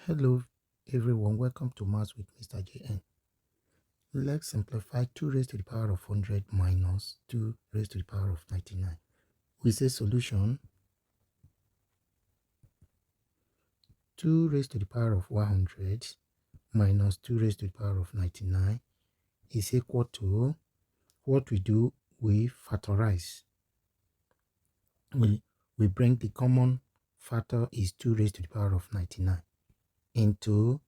Hello everyone, welcome to Maths with Mr. JN. Let's simplify 2 raised to the power of 100 minus 2 raised to the power of 99. We say solution 2 raised to the power of 100 minus 2 raised to the power of 99 is equal to what we do, we factorize. We bring the common factor is 2 raised to the power of 99 into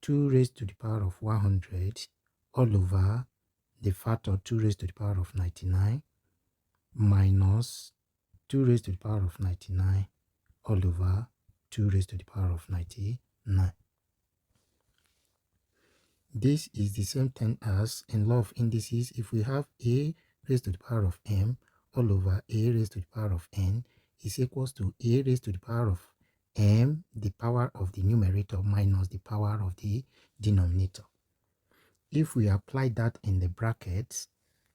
2 raised to the power of 100 all over the factor 2 raised to the power of 99 minus 2 raised to the power of 99 all over 2 raised to the power of 99. This is the same thing as in law of indices. If we have a raised to the power of m all over a raised to the power of n is equals to a raised to the power of m, the power of the numerator, minus the power of the denominator. If we apply that in the brackets,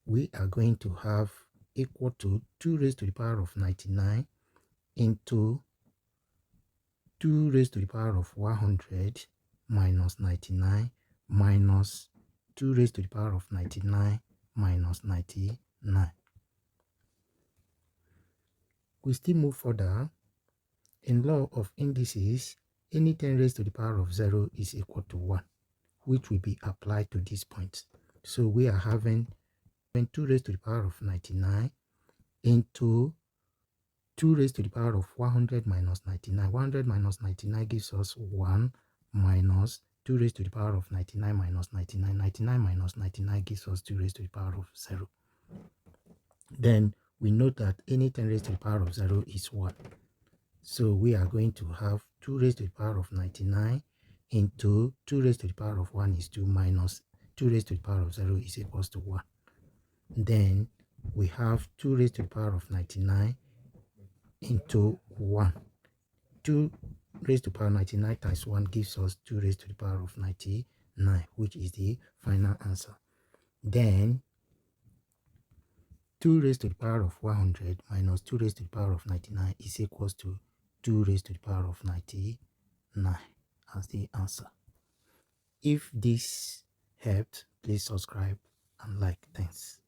we are going to have equal to 2 raised to the power of 99 into 2 raised to the power of 100 minus 99 minus 2 raised to the power of 99 minus 99. We still move further. In law of indices, any 10 raised to the power of 0 is equal to 1, which will be applied to this point. So we are having 2 raised to the power of 99 into 2 raised to the power of 100 minus 99. 100 minus 99 gives us 1 minus 2 raised to the power of 99 minus 99. 99 minus 99 gives us 2 raised to the power of 0. Then we note that any 10 raised to the power of 0 is 1. So we are going to have 2 raised to the power of 99 into 2 raised to the power of 1 is 2 minus 2 raised to the power of 0 is equals to 1. Then we have 2 raised to the power of 99 into 1. 2 raised to the power of 99 times 1 gives us 2 raised to the power of 99, which is the final answer. Then 2 raised to the power of 100 minus 2 raised to the power of 99 is equals to 2 raised to the power of 99 as the answer. If this helped, please subscribe and like. Thanks.